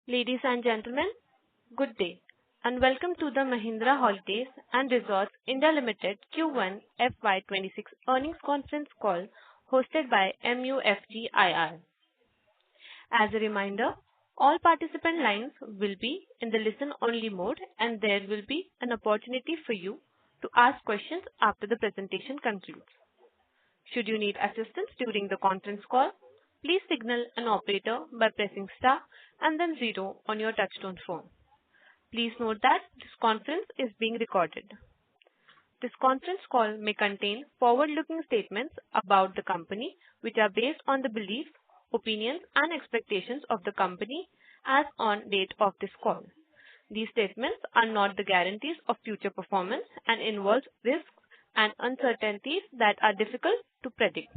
Ladies and gentlemen, good day, and welcome to the Mahindra Holidays and Resorts India Limited Q1 FY26 earnings conference call hosted by MUFG IR. As a reminder, all participant lines will be in the listen-only mode, and there will be an opportunity for you to ask questions after the presentation concludes. Should you need assistance during the conference call, please signal an operator by pressing star and then 0 on your touchtone phone. Please note that this conference is being recorded. This conference call may contain forward-looking statements about the company, which are based on the beliefs, opinions, and expectations of the company as on date of this call. These statements are not the guarantees of future performance and involve risks and uncertainties that are difficult to predict.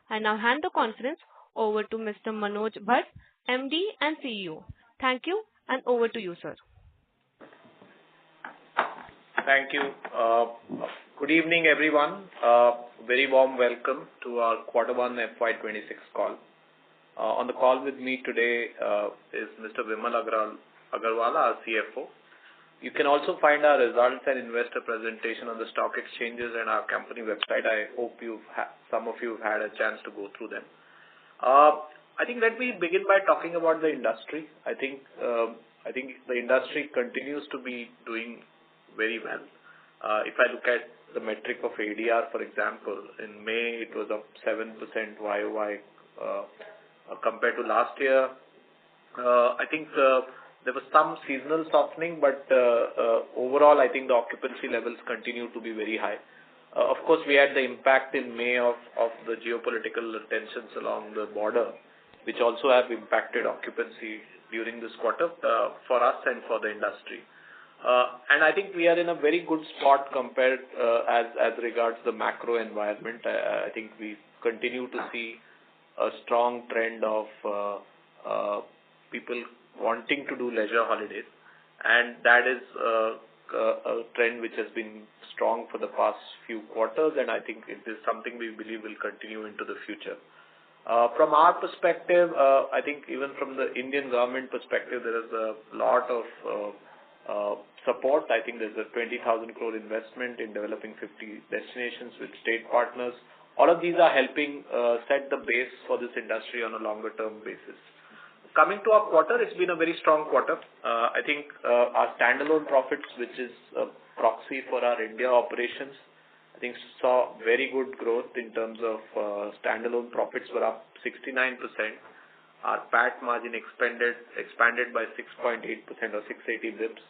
I now hand the conference over to Mr. Manoj Bhat, MD and CEO. Thank you, and over to you, sir. Thank you. Good evening, everyone. Very warm welcome to our Q1 FY26 call. On the call with me today is Mr. Vimal Agarwal, our CFO. You can also find our results and investor presentation on the stock exchanges and our company website. I hope some of you have had a chance to go through them. I think let me begin by talking about the industry. I think the industry continues to be doing very well. If I look at the metric of ADR, for example, in May it was up 7% YOY compared to last year. I think there was some seasonal softening, but overall I think the occupancy levels continue to be very high. Of course, we had the impact in May of the geopolitical tensions along the border, which also have impacted occupancy during this quarter for us and for the industry. And I think we are in a very good spot compared as regards the macro environment. I think we continue to see a strong trend of people wanting to do leisure holidays, and that is a trend which has been strong for the past few quarters, and I think it is something we believe will continue into the future. From our perspective, I think even from the Indian government perspective, there is a lot of support. I think there's a 20,000 crore investment in developing 50 destinations with state partners. All of these are helping set the base for this industry on a longer term basis. Coming to our quarter, it's been a very strong quarter. I think our standalone profits, which is a proxy for our India operations, I think saw very good growth in terms of standalone profits were up 69%. Our PAT margin expanded by 6.8% or 680 bips.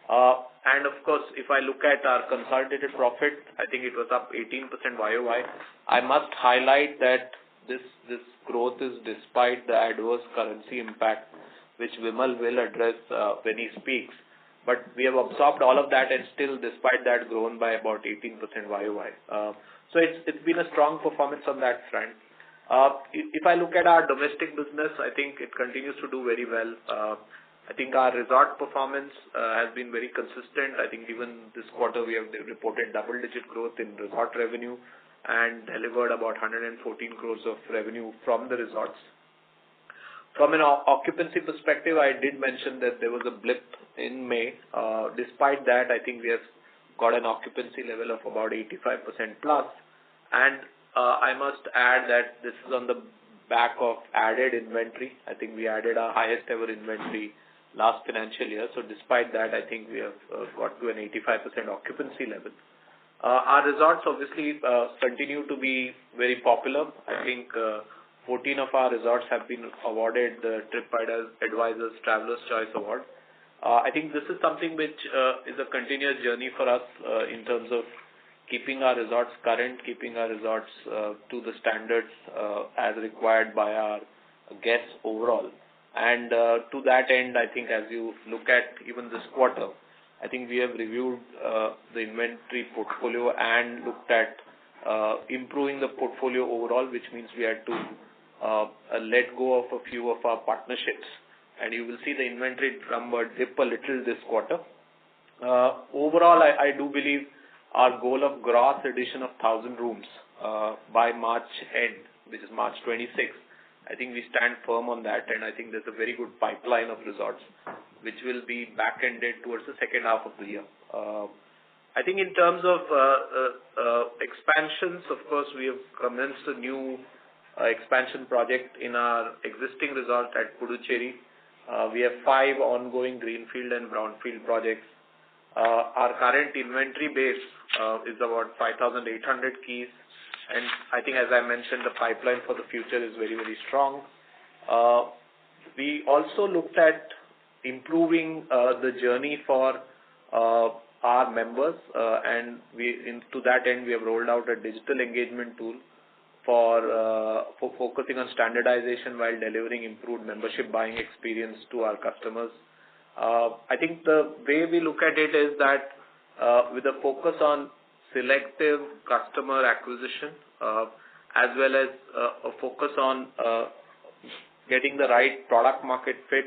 And of course, if I look at our consolidated profit, I think it was up 18% YOY. I must highlight that this growth is despite the adverse currency impact, which Vimal will address when he speaks. But we have absorbed all of that and still, despite that, grown by about 18% YOY. So it's been a strong performance on that front. If I look at our domestic business, I think it continues to do very well. I think our resort performance has been very consistent. I think even this quarter we have reported double-digit growth in resort revenue and delivered about 114 crores of revenue from the resorts. From an occupancy perspective, I did mention that there was a blip in May. Despite that, I think we have got an occupancy level of about 85% plus. And I must add that this is on the back of added inventory. I think we added our highest ever inventory last financial year. So despite that, I think we have got to an 85% occupancy level. Our resorts obviously continue to be very popular. I think 14 of our resorts have been awarded the TripAdvisor's Traveler's Choice Award. I think this is something which is a continuous journey for us in terms of keeping our resorts current, keeping our resorts to the standards as required by our guests overall. And to that end, I think as you look at even this quarter, I think we have reviewed the inventory portfolio and looked at improving the portfolio overall, which means we had to let go of a few of our partnerships. And you will see the inventory number dip a little this quarter. Overall, I do believe our goal of gross addition of 1,000 rooms by March end, which is March 26, I think we stand firm on that, and I think there's a very good pipeline of resorts which will be back-ended towards the second half of the year. I think in terms of expansions, of course, we have commenced a new expansion project in our existing resort at Puducherry. We have 5 ongoing greenfield and brownfield projects. Our current inventory base is about 5,800 keys, and I think, as I mentioned, the pipeline for the future is very, very strong. We also looked at improving the journey for our members, and to that end, we have rolled out a digital engagement tool for focusing on standardization while delivering improved membership buying experience to our customers. I think the way we look at it is that with a focus on selective customer acquisition, as well as a focus on getting the right product market fit,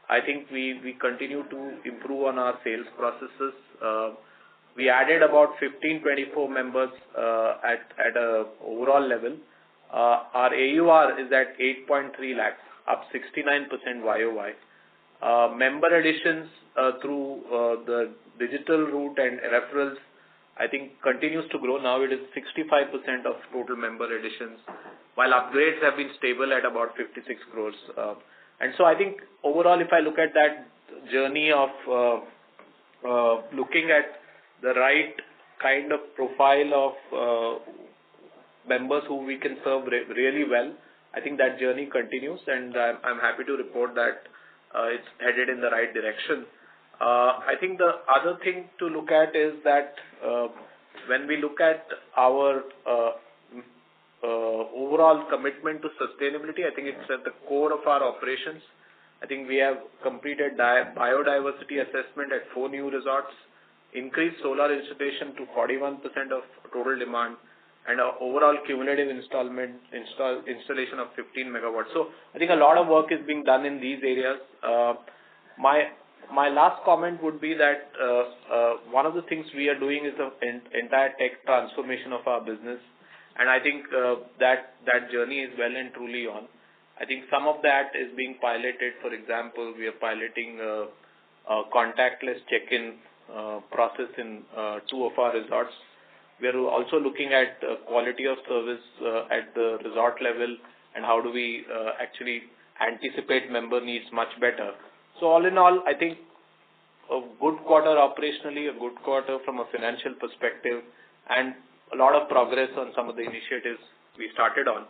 I think we continue to improve on our sales processes. We added about 24 members at a overall level. Our AUR is at 8.3 lakhs, up 69% YOY. Member additions through the digital route and referrals, I think, continues to grow. Now it is 65% of total member additions, while upgrades have been stable at about 56 crores. And so I think overall, if I look at that journey of looking at the right kind of profile of members who we can serve really well, I think that journey continues, and I'm happy to report that it's headed in the right direction. I think the other thing to look at is that when we look at our overall commitment to sustainability, I think it's at the core of our operations. I think we have completed biodiversity assessment at 4 new resorts, increased solar installation to 41% of total demand, and our overall cumulative installation of 15 megawatts. So I think a lot of work is being done in these areas. My last comment would be that one of the things we are doing is the entire tech transformation of our business, and I think that journey is well and truly on. I think some of that is being piloted. For example, we are piloting a contactless check-in process in 2 of our resorts. We are also looking at quality of service at the resort level, and how do we actually anticipate member needs much better. So all in all, I think a good quarter operationally, a good quarter from a financial perspective, and a lot of progress on some of the initiatives we started on.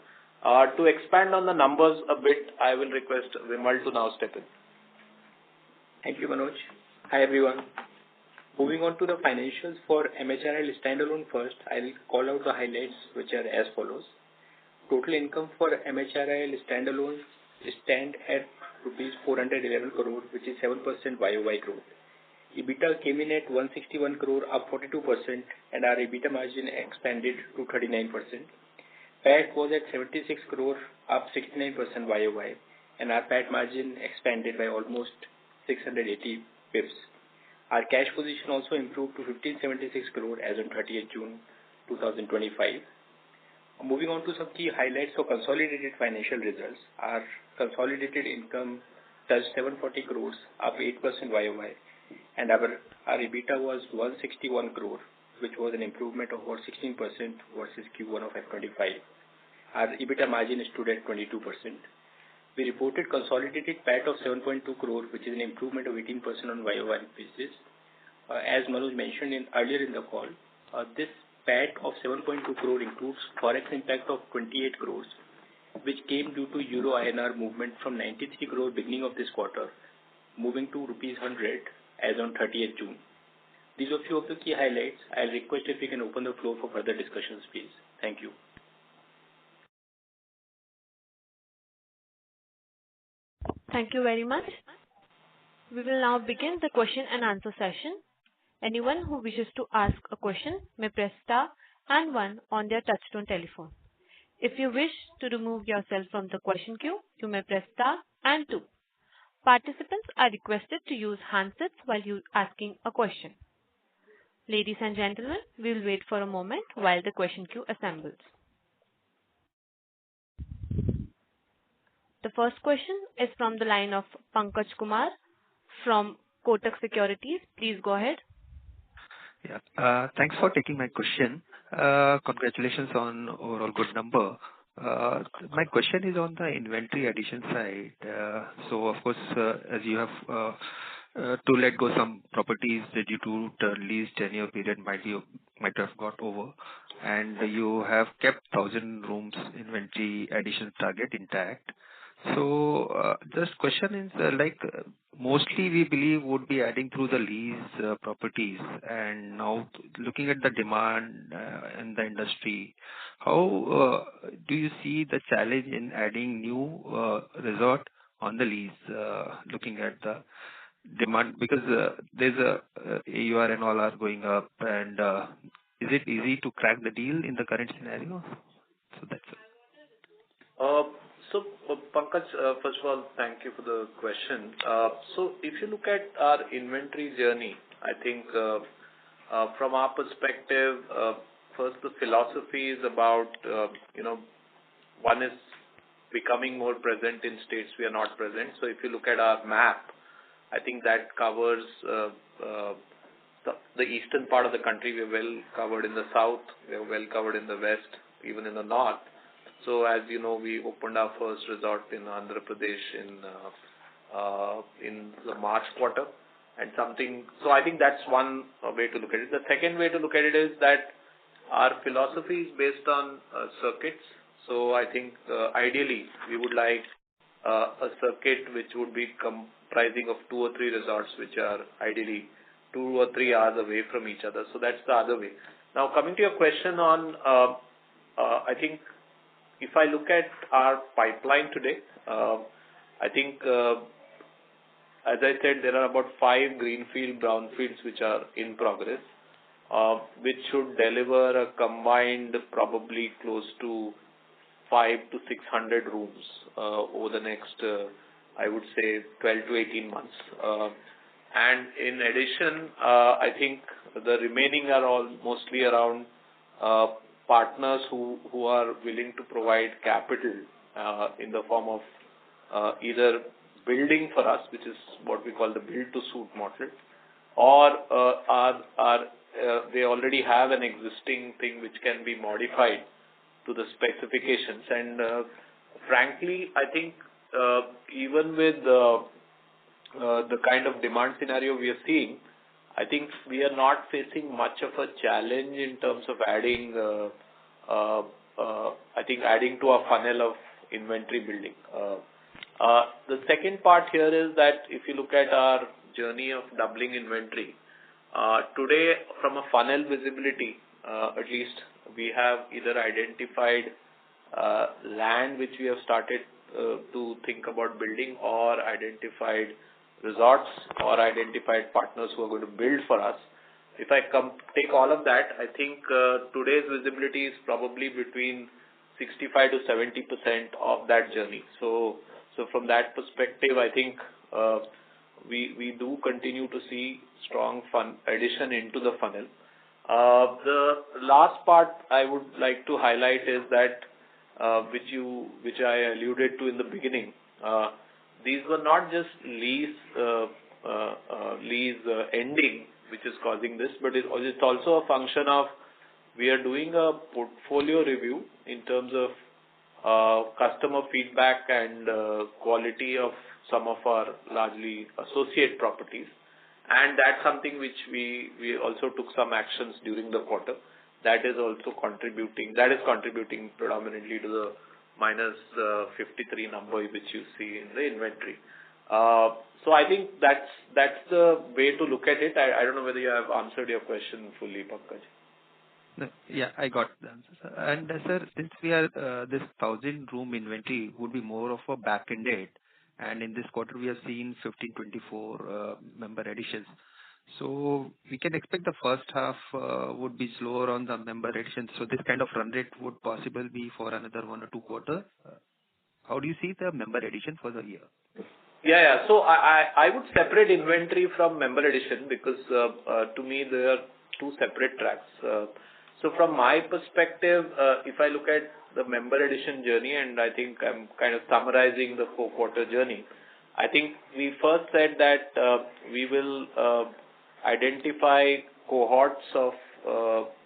To expand on the numbers a bit, I will request Vimal to now step in. Thank you, Manoj. Hi, everyone. Moving on to the financials for MHRL standalone first, I'll call out the highlights, which are as follows. Total income for MHRL standalone stand at rupees 411 crore, which is 7% YOY growth. EBITDA came in at 161 crore, up 42%, and our EBITDA margin expanded to 39%. PAT was at 76 crore, up 69% YOY, and our PAT margin expanded by almost 680 pips. Our cash position also improved to 1576 crore as on 30th June 2025. Moving on to some key highlights for consolidated financial results. Our consolidated income touched 740 crores, up 8% YOY, and our EBITDA was 161 crore, which was an improvement of over 16% versus Q1 of FY2025. Our EBITDA margin stood at 22%. We reported consolidated PAT of 7.2 crore, which is an improvement of 18% on YOY basis. As Manoj mentioned earlier in the call, this PAT of 7.2 crore includes forex impact of 28 crores, which came due to Euro INR movement from 93 crore beginning of this quarter, moving to rupees 100 as on 30th June. These are a few of the key highlights. I'll request if we can open the floor for further discussions, please. Thank you. Thank you very much. We will now begin the question and answer session. Anyone who wishes to ask a question may press star and 1 on their touchtone telephone. If you wish to remove yourself from the question queue, you may press star and 2. Participants are requested to use handsets while asking a question. Ladies and gentlemen, we will wait for a moment while the question queue assembles. The first question is from the line of Pankaj Kumar from Kotak Securities. Please go ahead. Yeah. Thanks for taking my question. Congratulations on overall good number. My question is on the inventory addition side. So of course, as you have to let go some properties due to the lease tenure period might have got over, and you have kept 1,000 rooms inventory addition target intact. So this question is mostly we believe would be adding through the lease properties, and now looking at the demand in the industry, how do you see the challenge in adding new resort on the lease, looking at the demand, because there's a AUR and all are going up, and is it easy to crack the deal in the current scenario? So that's it. So, Pankaj, first of all, thank you for the question. So, if you look at our inventory journey, I think from our perspective, first the philosophy is about, one is becoming more present in states we are not present. So, if you look at our map, I think that covers the eastern part of the country. We are well covered in the south, we are well covered in the west, even in the north. So as you know, we opened our first resort in Andhra Pradesh in the March quarter, and something. So I think that's one way to look at it. The second way to look at it is that our philosophy is based on circuits. So I think ideally we would like a circuit which would be comprising of 2 or 3 resorts, which are ideally 2 or 3 hours away from each other. So that's the other way. Now coming to your question on, I think, if I look at our pipeline today, I think, as I said, there are about 5 greenfield, brownfields which are in progress, which should deliver a combined probably close to 500 to 600 rooms over the next, I would say, 12 to 18 months. And in addition, I think the remaining are all mostly around partners who are willing to provide capital in the form of either building for us, which is what we call the build-to-suit model, or they already have an existing thing which can be modified to the specifications. And frankly, I think even with the kind of demand scenario we are seeing, I think we are not facing much of a challenge in terms of adding to our funnel of inventory building. The second part here is that if you look at our journey of doubling inventory, today from a funnel visibility, at least we have either identified land which we have started to think about building, or identified resorts, or identified partners who are going to build for us. If I take all of that, I think today's visibility is probably between 65 to 70% of that journey. So from that perspective, I think we do continue to see strong addition into the funnel. The last part I would like to highlight is that which I alluded to in the beginning. These were not just lease ending which is causing this, but it's also a function of we are doing a portfolio review in terms of customer feedback and quality of some of our largely associate properties, and that's something which we also took some actions during the quarter. That is also contributing. That is contributing predominantly to the minus 53 number which you see in the inventory. So I think that's the way to look at it. I don't know whether you have answered your question fully, Pankaj. Yeah, I got the answer. And sir, since we are this 1,000 room inventory would be more of a back-ended, and in this quarter we have seen 15-24 member additions. So we can expect the first half would be slower on the member additions. So this kind of run rate would possibly be for another 1 or 2 quarters. How do you see the member addition for the year? Yeah. So I would separate inventory from member addition, because to me there are 2 separate tracks. So from my perspective, if I look at the member addition journey, and I think I'm kind of summarizing the 4-quarter journey. I think we first said that we will identify cohorts of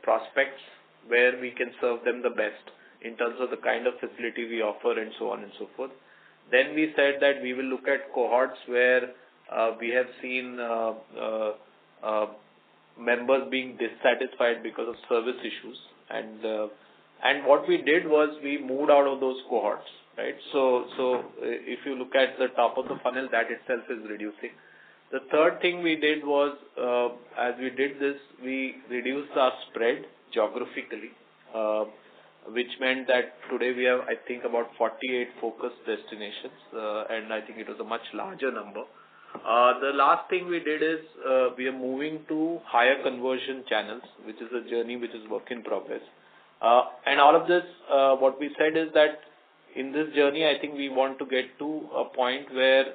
prospects where we can serve them the best in terms of the kind of facility we offer and so on and so forth. Then we said that we will look at cohorts where we have seen members being dissatisfied because of service issues, and what we did was we moved out of those cohorts, right? So if you look at the top of the funnel, that itself is reducing. The third thing we did was, as we did this, we reduced our spread geographically, which meant that today we have, I think, about 48 focused destinations, and I think it was a much larger number. The last thing we did is we are moving to higher conversion channels, which is a journey which is work in progress. And all of this, what we said is that in this journey, I think we want to get to a point where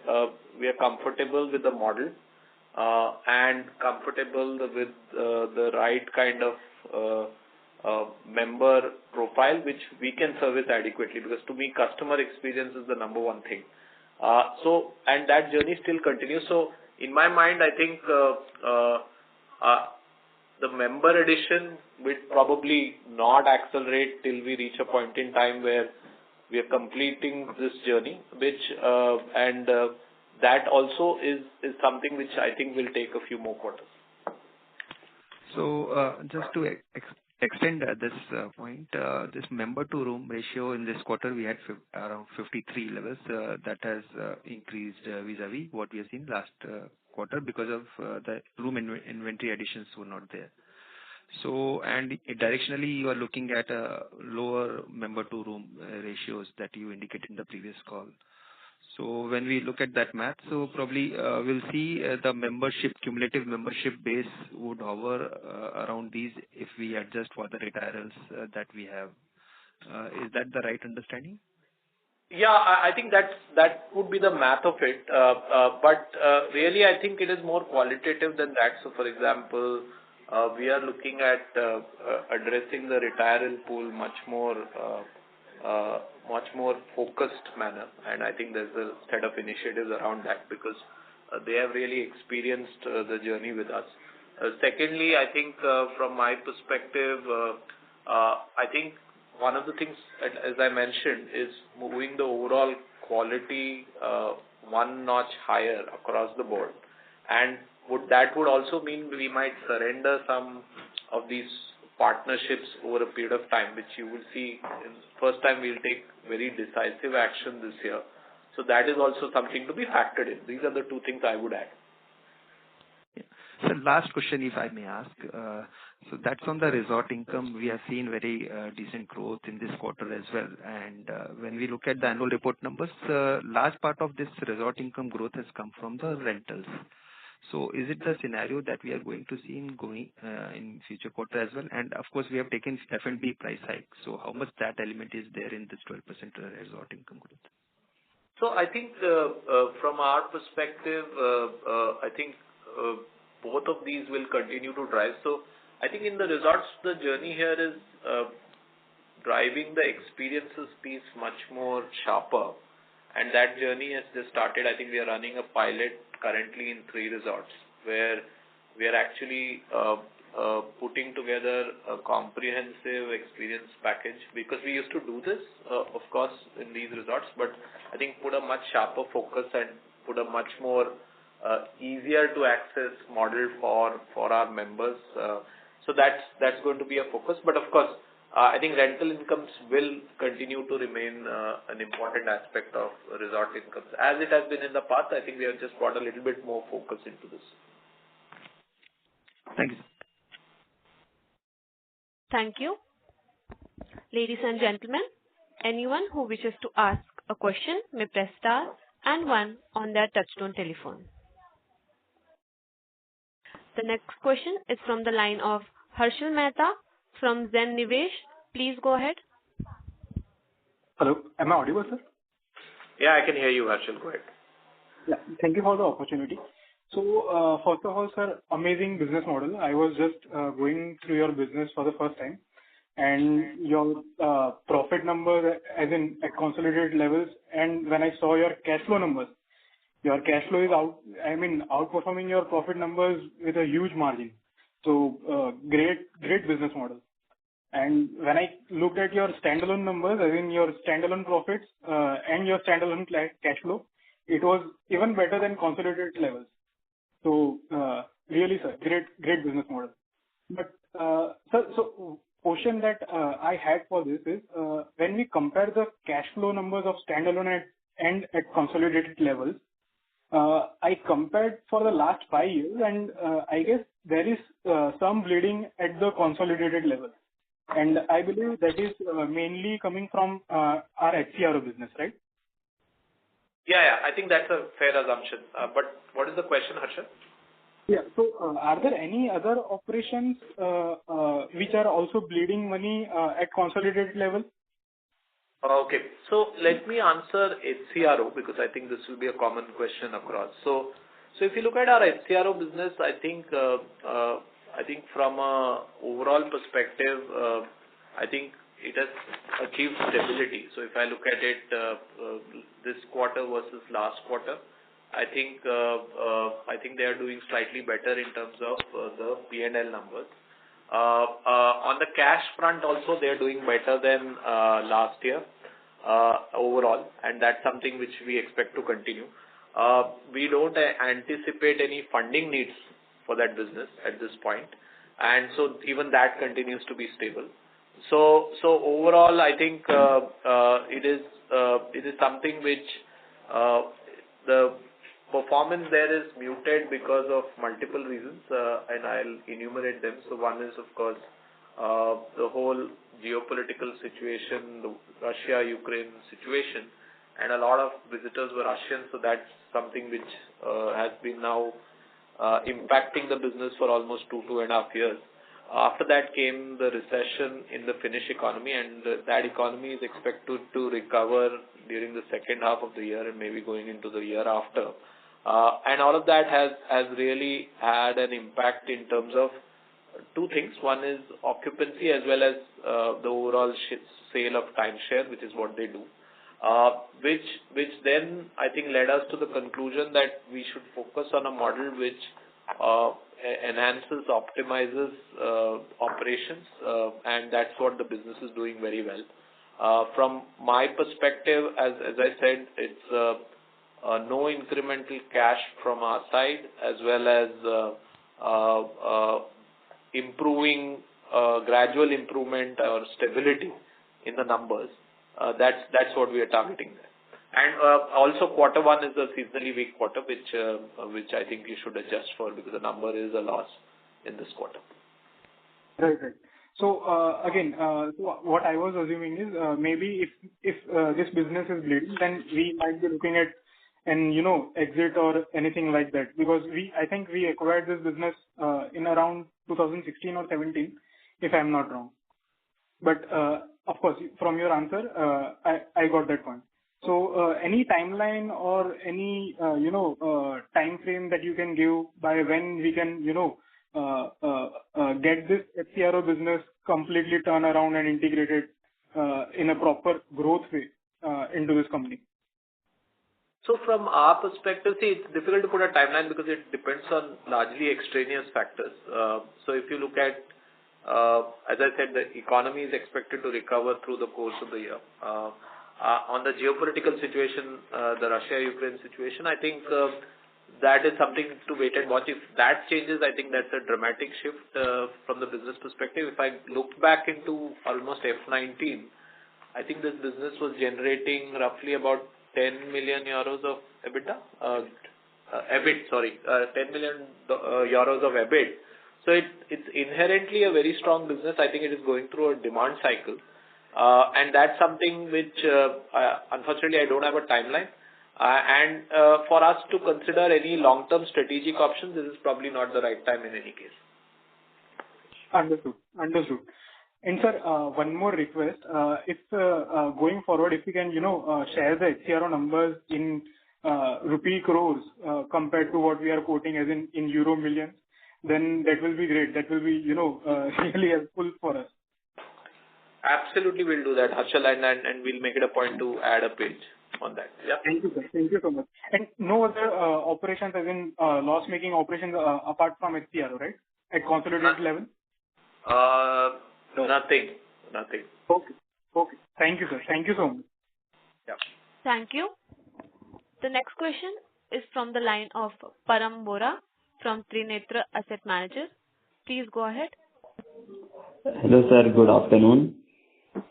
we are comfortable with the model and comfortable with the right kind of member profile, which we can service adequately, because to me, customer experience is the number one thing. And that journey still continues. So in my mind, I think the member addition will probably not accelerate till we reach a point in time where we are completing this journey, which that also is something which I think will take a few more quarters. So just to extend this point, this member to room ratio in this quarter, we had around 53 levels. That has increased vis-a-vis what we have seen last quarter because of the room inventory additions were not there. So, and directionally, you are looking at lower member to room ratios that you indicated in the previous call. So when we look at that math, so probably we'll see the membership, cumulative membership base would hover around these if we adjust for the retirals that we have. Is that the right understanding? Yeah, I think that would be the math of it. But really, I think it is more qualitative than that. So, for example, we are looking at addressing the retiral pool much more focused manner, and I think there's a set of initiatives around that because they have really experienced the journey with us. Secondly, I think from my perspective, I think one of the things, as I mentioned, is moving the overall quality one notch higher across the board, and that would also mean we might surrender some of these partnerships over a period of time, which you will see in first time we'll take very decisive action this year. So that is also something to be factored in. These are the two things I would add. Yeah. So last question, if I may ask. So that's on the resort income. We have seen very decent growth in this quarter as well. And when we look at the annual report numbers, large part of this resort income growth has come from the rentals. So is it the scenario that we are going to see in future quarter as well? And of course, we have taken F&B price hike. So how much that element is there in this 12% resort income growth? So I think from our perspective, I think both of these will continue to drive. So I think in the resorts, the journey here is driving the experiences piece much more sharper. And that journey has just started. I think we are running a pilot currently in 3 resorts where we are actually putting together a comprehensive experience package, because we used to do this, of course, in these resorts, but I think put a much sharper focus and put a much more easier to access model for our members. So that's going to be a focus. But of course, I think rental incomes will continue to remain an important aspect of resort incomes. As it has been in the past, I think we have just brought a little bit more focus into this. Thank you. Thank you. Ladies and gentlemen, anyone who wishes to ask a question may press star and 1 on their touchtone telephone. The next question is from the line of Harshal Mehta from Zen Nivesh. Please go ahead. Hello, am I audible, sir? Yeah, I can hear you, Harshal. Go ahead. Yeah, thank you for the opportunity. So, first of all, sir, amazing business model. I was just going through your business for the first time. and your profit number as in at consolidated levels, and when I saw your cash flow numbers, your cash flow is outperforming your profit numbers with a huge margin. So great business model. And when I looked at your standalone numbers, as in your standalone profits and your standalone cash flow, it was even better than consolidated levels. So really, sir, great business model. But sir, so question that I had for this is when we compare the cash flow numbers of standalone and at consolidated levels, I compared for the last 5 years, and I guess there is some bleeding at the consolidated level. And I believe that is mainly coming from our HCRO business, right? Yeah, I think that's a fair assumption. But what is the question, Harshad? Yeah. So, are there any other operations which are also bleeding money at consolidated level? Okay. So let me answer HCRO, because I think this will be a common question across. So if you look at our HCRO business, I think from a overall perspective, I think it has achieved stability. So if I look at it, this quarter versus last quarter, I think they are doing slightly better in terms of the P&L numbers. On the cash front also, they are doing better than last year overall, and that's something which we expect to continue. We don't anticipate any funding needs for that business at this point, and so even that continues to be stable. So overall, I think it is something which the performance there is muted because of multiple reasons, and I'll enumerate them. So one is, of course, the whole geopolitical situation, the Russia-Ukraine situation, and a lot of visitors were Russian, so that's something which has been now impacting the business for almost 2.5 years. After that came the recession in the Finnish economy, and that economy is expected to recover during the second half of the year and maybe going into the year after. And all of that has really had an impact in terms of two things. One is occupancy as well as the overall sale of timeshare, which is what they do. Which then I think led us to the conclusion that we should focus on a model which enhances, optimizes operations, and that's what the business is doing very well. From my perspective, as I said, it's no incremental cash from our side, as well as improving gradual improvement or stability in the numbers. That's what we are targeting there. And also quarter one is a seasonally weak quarter, which I think you should adjust for, because the number is a loss in this quarter. Right. So again, what I was assuming is maybe if this business is bleeding, then we might be looking at exit or anything like that, because I think we acquired this business in around 2016 or 17, if I'm not wrong. But of course, from your answer, I got that point. So any timeline or any time frame that you can give by when we can get this HCRO business completely turned around and integrated in a proper growth way into this company? So from our perspective, see, it's difficult to put a timeline because it depends on largely extraneous factors. So if you look at, as I said, the economy is expected to recover through the course of the year. On the geopolitical situation, the Russia-Ukraine situation, I think that is something to wait and watch. If that changes, I think that's a dramatic shift from the business perspective. If I look back into almost FY19, I think this business was generating roughly about 10 million euros of EBITDA, 10 million euros of EBIT. So it's inherently a very strong business. I think it is going through a demand cycle. And that's something which, unfortunately, I don't have a timeline. And for us to consider any long-term strategic options, this is probably not the right time in any case. Understood. And sir, one more request. If going forward, if you can, share the HCRO numbers in rupee crores compared to what we are quoting as in euro millions, then that will be great. That will be, really helpful for us. Absolutely, we'll do that, Harshal, and we'll make it a point to add a page on that. Yeah. Thank you, sir. Thank you so much. And no other operations as in loss-making operations apart from HCRO, right? At consolidated level? No. Nothing. Okay. Thank you, sir. Thank you so much. Yeah. Thank you. The next question is from the line of Param Bora from Trinetra Asset Managers. Please go ahead. Hello, sir. Good afternoon.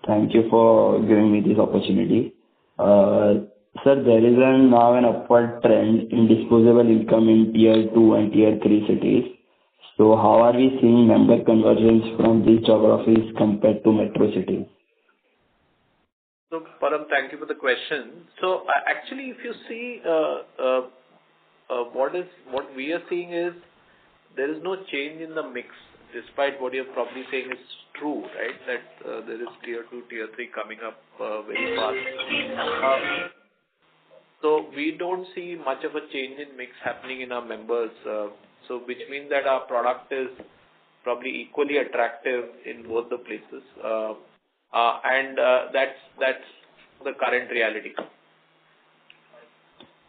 Thank you for giving me this opportunity. Sir, there is now an upward trend in disposable income in Tier 2 and Tier 3 cities. So how are we seeing member conversions from these geographies compared to metro cities? So, Param, thank you for the question. So, actually, if you see, what we are seeing is there is no change in the mix, despite what you're probably saying is true, right? That there is Tier 2, Tier 3 coming up very fast. So we don't see much of a change in mix happening in our members. So which means that our product is probably equally attractive in both the places. And that's the current reality.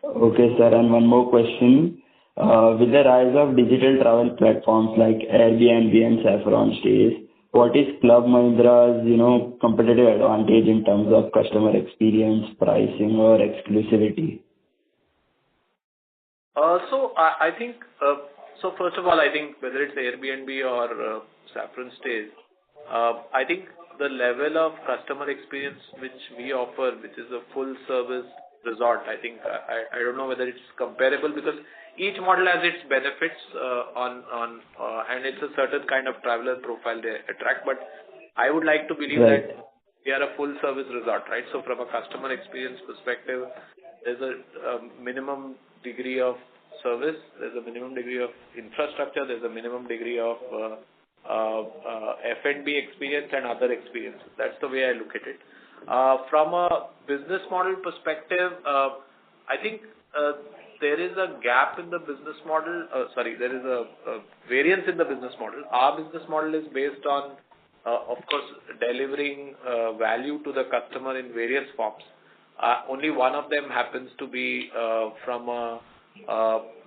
Okay, sir. And one more question. With the rise of digital travel platforms like Airbnb and Saffron Stays, what is Club Mahindra's, competitive advantage in terms of customer experience, pricing, or exclusivity? So I think, so first of all, I think whether it's Airbnb or Saffron Stays, I think the level of customer experience which we offer, which is a full service resort, I think I don't know whether it's comparable because each model has its benefits and it's a certain kind of traveler profile they attract. But I would like to believe that we are a full service resort, right? So from a customer experience perspective, there's a minimum degree of service, there's a minimum degree of infrastructure, there's a minimum degree of F&B experience and other experiences. That's the way I look at it. From a business model perspective, I think there is a gap in the business model. There is a variance in the business model. Our business model is based on, of course, delivering value to the customer in various forms. Only one of them happens to be from a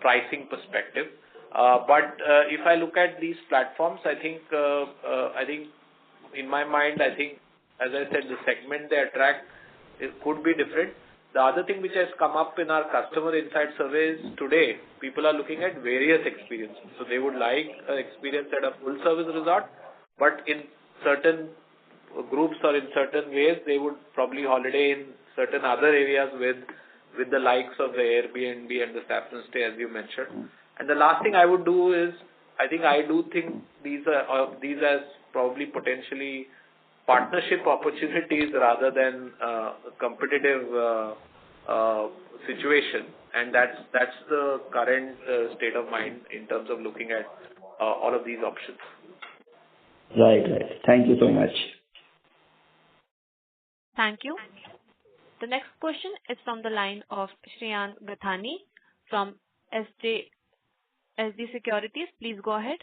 pricing perspective. But if I look at these platforms, I think in my mind, as I said, the segment they attract it could be different. The other thing which has come up in our customer insight surveys today, people are looking at various experiences. So they would like an experience at a full service resort, but in certain groups or in certain ways, they would probably holiday in certain other areas with the likes of the Airbnb and the Saffron Stay, as you mentioned. And the last thing I would do is, I do think these as probably potentially partnership opportunities rather than competitive situation, and that's the current state of mind in terms of looking at all of these options. Right. Thank you so much. Thank you. The next question is from the line of Shreyans Gathani from SD Securities. Please go ahead.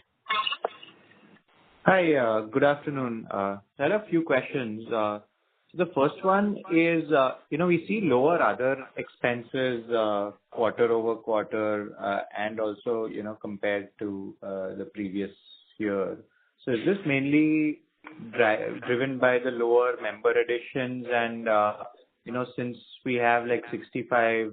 Hi, good afternoon. I have a few questions. The first one is, we see lower other expenses quarter over quarter and also, compared to the previous year. So is this mainly driven by the lower member additions and, since we have like 65%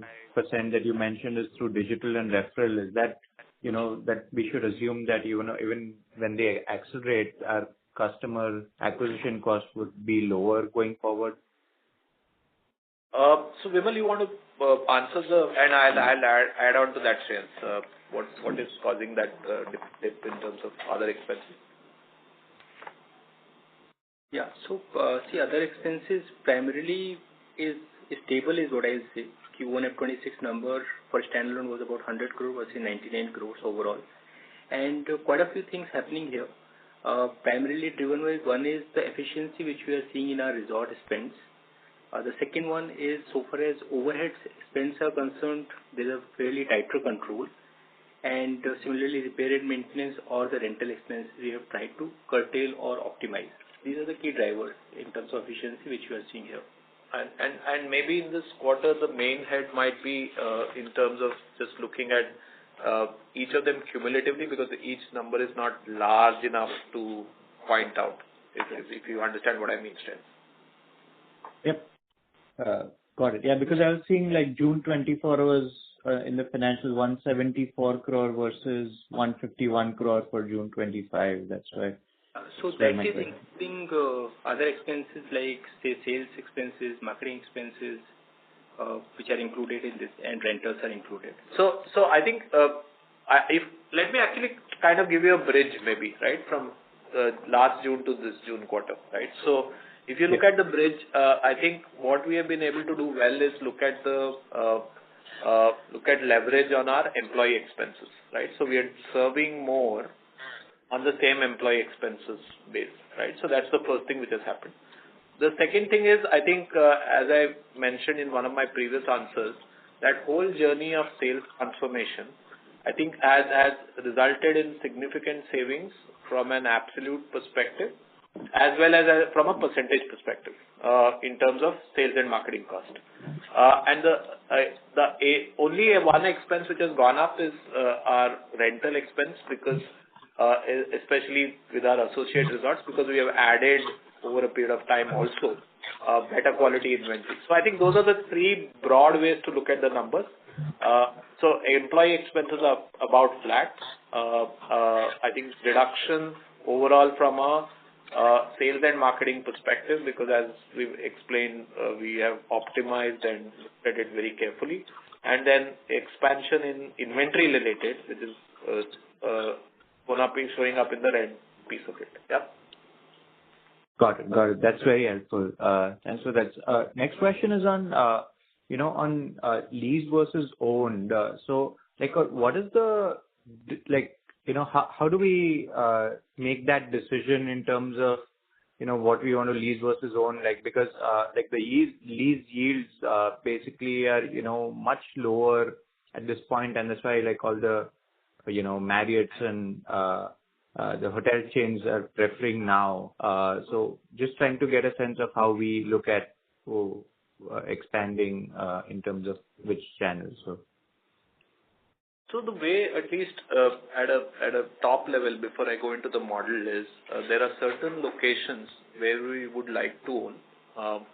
that you mentioned is through digital and referral, is that, that we should assume that, even when they accelerate, our customer acquisition cost would be lower going forward? So Vimal, you want to answer and I'll add on to that, Shreyans. What is causing that dip in terms of other expenses? Yeah. So, other expenses primarily is stable is what I will say. Q1 FY26 number for standalone was about 100 crore versus 99 crores overall. And quite a few things happening here. Primarily driven by one is the efficiency which we are seeing in our resort spends. The second one is so far as overhead spends are concerned, there is a fairly tighter control. And similarly, repair and maintenance or the rental expense we have tried to curtail or optimize. These are the key drivers in terms of efficiency which you are seeing here. And maybe in this quarter, the main head might be in terms of just looking at each of them cumulatively, because each number is not large enough to point out, if you understand what I mean, Stan. Yep. Got it. Yeah, because I was seeing like June 24 was in the financial 174 crore versus 151 crore for June 25. That's right. So that is including other expenses like say sales expenses, marketing expenses, which are included in this, and rentals are included. So I think let me actually kind of give you a bridge, maybe, right, from last June to this June quarter, right? So if you look at the bridge, I think what we have been able to do well is look at leverage on our employee expenses, right? So we are serving more on the same employee expenses base, right? So that's the first thing which has happened. The second thing is, I think, as I mentioned in one of my previous answers, that whole journey of sales transformation, I think, has resulted in significant savings from an absolute perspective, as well as from a percentage perspective, in terms of sales and marketing cost. And only one expense which has gone up is our rental expense, because especially with our associate resorts, because we have added over a period of time also better quality inventory. So I think those are the three broad ways to look at the numbers. So employee expenses are about flat. I think reduction overall from a sales and marketing perspective, because as we've explained, we have optimized and looked at it very carefully. And then expansion in inventory related, which is showing up in the rent piece of it. Yeah. Got it. That's very helpful. Thanks for that. Next question is on, on leased versus owned. So, what is the, how do we make that decision in terms of, what we want to lease versus own? Because, the lease yields basically are, much lower at this point, and that's why, all the, Marriotts and the hotel chains are preferring now. So just trying to get a sense of how we look at expanding in terms of which channels. So the way, at least at a top level, before I go into the model, is there are certain locations where we would like to own,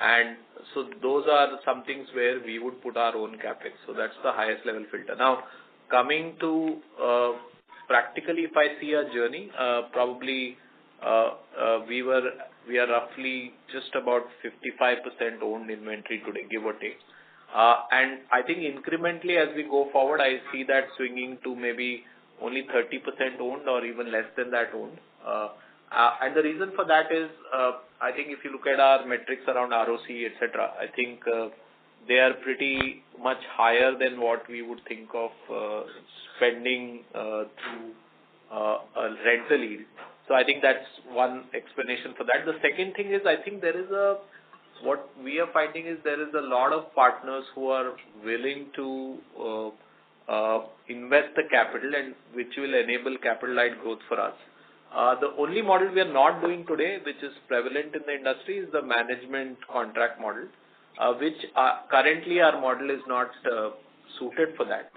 and so those are some things where we would put our own capex. So that's the highest level filter. Now, coming to practically, if I see a journey, probably we are roughly just about 55% owned inventory today, give or take. And I think incrementally as we go forward, I see that swinging to maybe only 30% owned or even less than that owned. And the reason for that is, I think if you look at our metrics around ROC, etc., I think they are pretty much higher than what we would think of spending through a rental yield. So I think that's one explanation for that. The second thing is, I think what we are finding is there is a lot of partners who are willing to invest the capital, and which will enable capital light growth for us. The only model we are not doing today, which is prevalent in the industry, is the management contract model, which currently our model is not suited for that.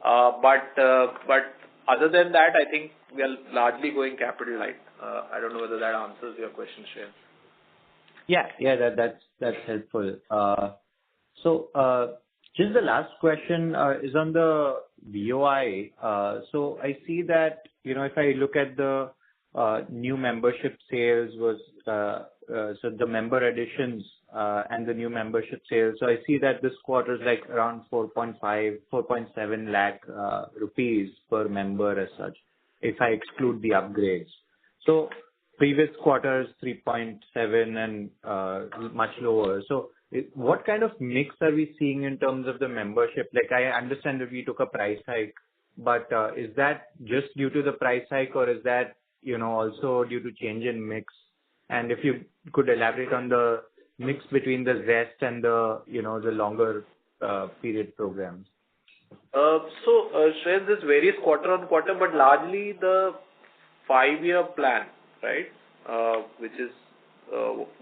But other than that, I think we are largely going capital light. I don't know whether that answers your question, Shreya. Yeah, that's helpful. So just the last question is on the VOI. So I see that, if I look at the new membership sales was, so the member additions and the new membership sales. So I see that this quarter is like around 4.7 lakh rupees per member as such, if I exclude the upgrades. So previous quarters 3.7 and much lower. So what kind of mix are we seeing in terms of the membership? I understand that we took a price hike, but is that just due to the price hike, or is that also due to change in mix? And if you could elaborate on the mix between the Zest and the the longer period programs. So Shreya, this varies quarter on quarter, but largely the 5-year plan, right, which is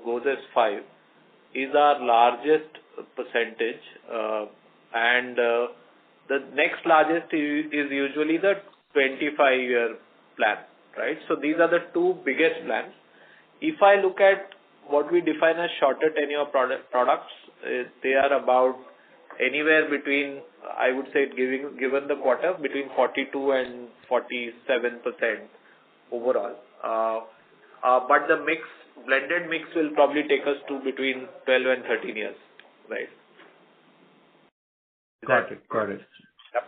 goes as 5, is our largest percentage, and the next largest is usually the 25-year plan, right? So these are the two biggest plans. If I look at what we define as shorter tenure products, they are about anywhere between, I would say, given the quarter, between 42 and 47% overall. But the blended mix will probably take us to between 12 and 13 years, right? Got it. Yep.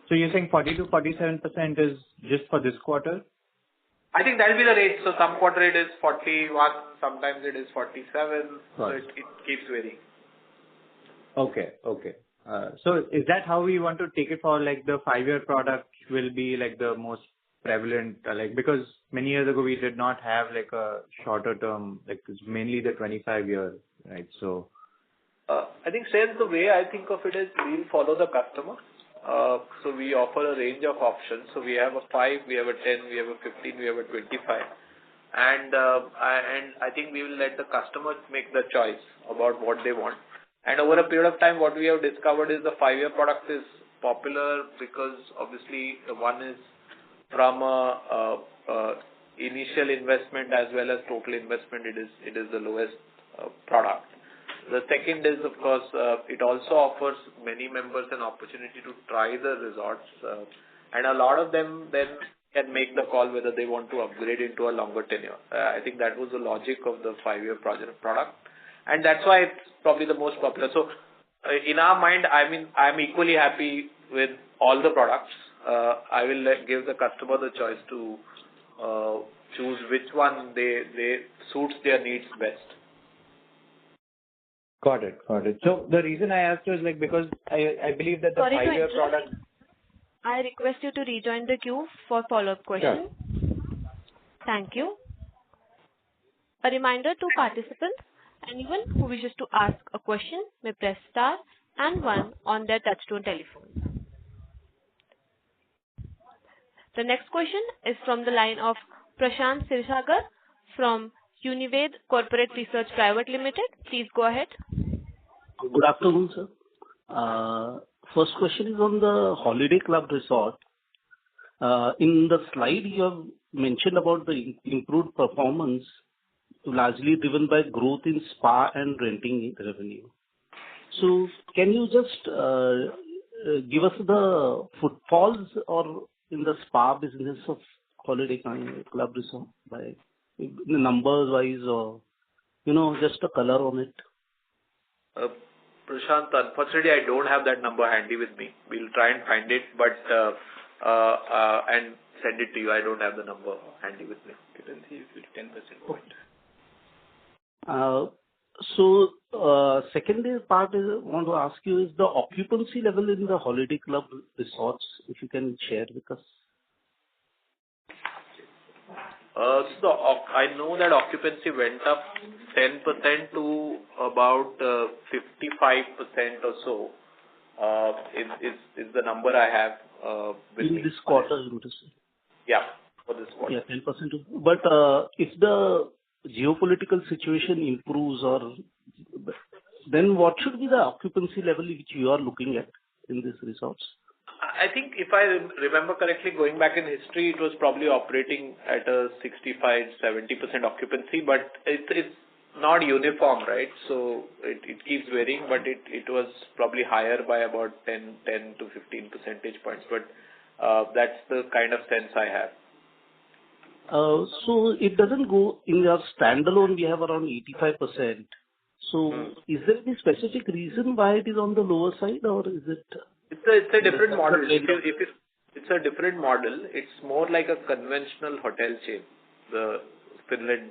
So you're saying 40 to 47% is just for this quarter? I think that will be the rate. So some quarter it is 41, sometimes it is 47. So it keeps varying. Okay. So is that how we want to take it for like the 5-year product will be like the most prevalent, like, because many years ago we did not have like a shorter term, like it's mainly the 25-year, right? So I think, Shreyans, the way I think of it is we'll follow the customer. So we offer a range of options. So we have a 5, we have a 10, we have a 15, we have a 25. And I think we will let the customer make the choice about what they want. And over a period of time, what we have discovered is the 5-year product is popular because obviously one is from initial investment as well as total investment, it is the lowest product. The second is, of course, it also offers many members an opportunity to try the resorts, and a lot of them then can make the call whether they want to upgrade into a longer tenure. I think that was the logic of the 5-year product, and that's why it's probably the most popular. So, in our mind, I mean, I'm equally happy with all the products. I will give the customer the choice to choose which one they suits their needs best. Got it. So the reason I asked you is like because I believe that the 5-year product. I request you to rejoin the queue for follow-up questions. Sure. Thank you. A reminder to participants, anyone who wishes to ask a question may press star and 1 on their touchtone telephone. The next question is from the line of Prashant Sirsagar from Unived Corporate Research Private Limited. Please go ahead. Good afternoon, sir. First question is on the Holiday Club Resort. In the slide, you have mentioned about the improved performance, largely driven by growth in spa and renting revenue. So, can you just give us the footfalls or in the spa business of Holiday Club Resort by the numbers wise, or just a color on it? Prashant, unfortunately, I don't have that number handy with me. We'll try and find it, but and send it to you. I don't have the number handy with me. You can see if it's 10% point. So, secondary part is I want to ask you is the occupancy level in the Holiday Club Resorts, if you can share with us. So I know that occupancy went up 10% to about 55% or so. Is the number I have with me. In this quarter, you want to say? Yeah, for this quarter. Yeah, 10%. But if the geopolitical situation improves, then what should be the occupancy level which you are looking at in these resorts? I think if I remember correctly, going back in history, it was probably operating at a 65-70% occupancy, but it's not uniform, right? So it keeps varying, but it was probably higher by about 10 to 15 percentage points. But that's the kind of sense I have. So it doesn't go in your standalone. We have around 85%. So is there any specific reason why it is on the lower side, or is it? It's a different model. It's a different model. It's more like a conventional hotel chain, the Finland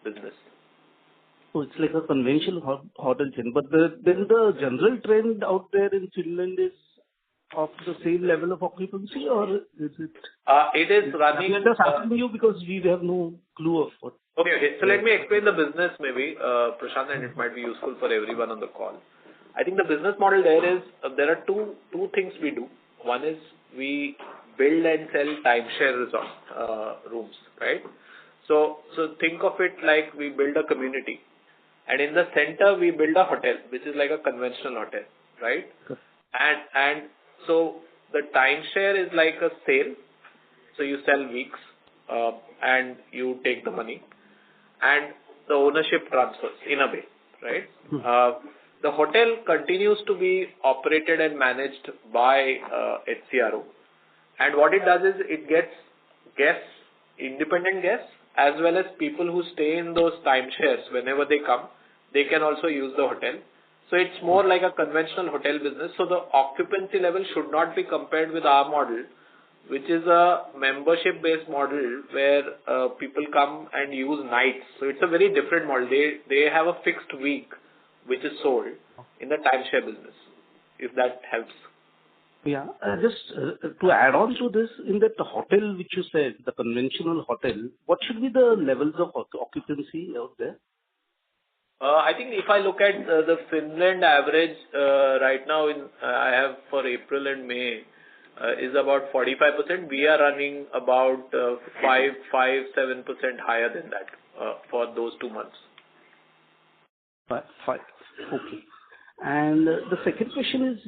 business. So it's like a conventional hotel chain. But then the general trend out there in Finland is of the same level of occupancy, or is it? It is running. I'm just asking you because we have no clue of what. Okay. So let me explain the business maybe, Prashant, and it might be useful for everyone on the call. I think the business model there are two things we do. One is we build and sell timeshare resort rooms, right? So think of it like we build a community, and in the center we build a hotel, which is like a conventional hotel, right? And so the timeshare is like a sale. So you sell weeks, and you take the money, and the ownership transfers in a way, right? The hotel continues to be operated and managed by HCRO. And what it does is it gets guests, independent guests, as well as people who stay in those timeshares. Whenever they come, they can also use the hotel. So it's more like a conventional hotel business. So the occupancy level should not be compared with our model, which is a membership-based model where people come and use nights. So it's a very different model. They have a fixed week which is sold in the timeshare business, if that helps. Yeah. Just to add on to this, in that hotel which you said, the conventional hotel, what should be the levels of occupancy out there? I think if I look at the Finland average right now, I have for April and May is about 45%. We are running about 7% higher than that for those 2 months. Five. Okay. And the second question is